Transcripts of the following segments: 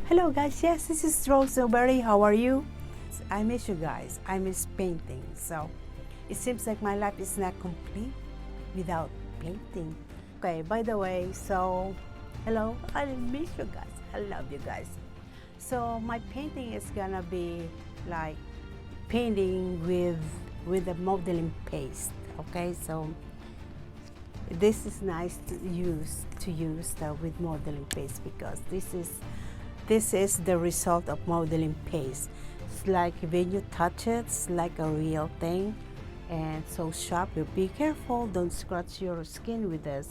Hello guys, yes, this is Rose Newbery. How are you? I miss you guys. I miss painting. So it seems like my life is not complete without painting. Okay, by the way, so hello, I miss you guys. I love you guys. So my painting is gonna be like painting with a modeling paste. Okay, so this is nice to use with modeling paste because this is the result of modeling paste. It's like when you touch it, it's like a real thing, and so sharp. You be careful, don't scratch your skin with this.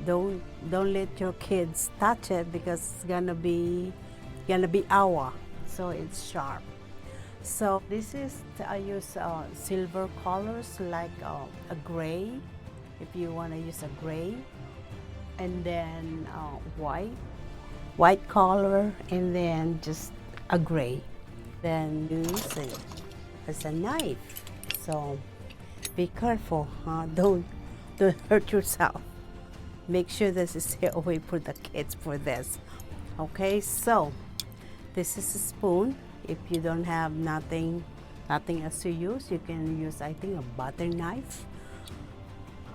Don't let your kids touch it because it's gonna be agua, so it's sharp. So this is I use silver colors like a gray, if you want to use a gray, and then white color, and then just a gray. Then use it as a knife. So be careful, huh? Don't hurt yourself. Make sure this is stay away for the kids for this. Okay, so this is a spoon. If you don't have nothing else to use, you can use, I think, a butter knife,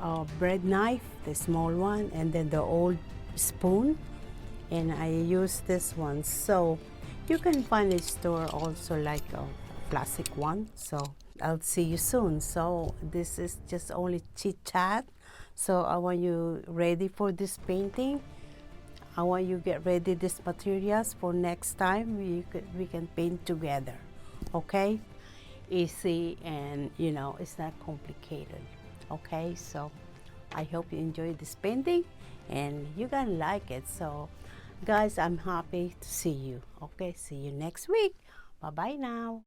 a bread knife, the small one, and then the old spoon. And I use this one. So you can find a store also like a plastic one. So I'll see you soon. So this is just only chit-chat. So I want you ready for this painting. I want you get ready these materials for next time we can paint together. Okay? Easy, and it's not complicated. Okay? So I hope you enjoy this painting and you're gonna like it. So guys, I'm happy to see you. Okay, see you next week. Bye bye now.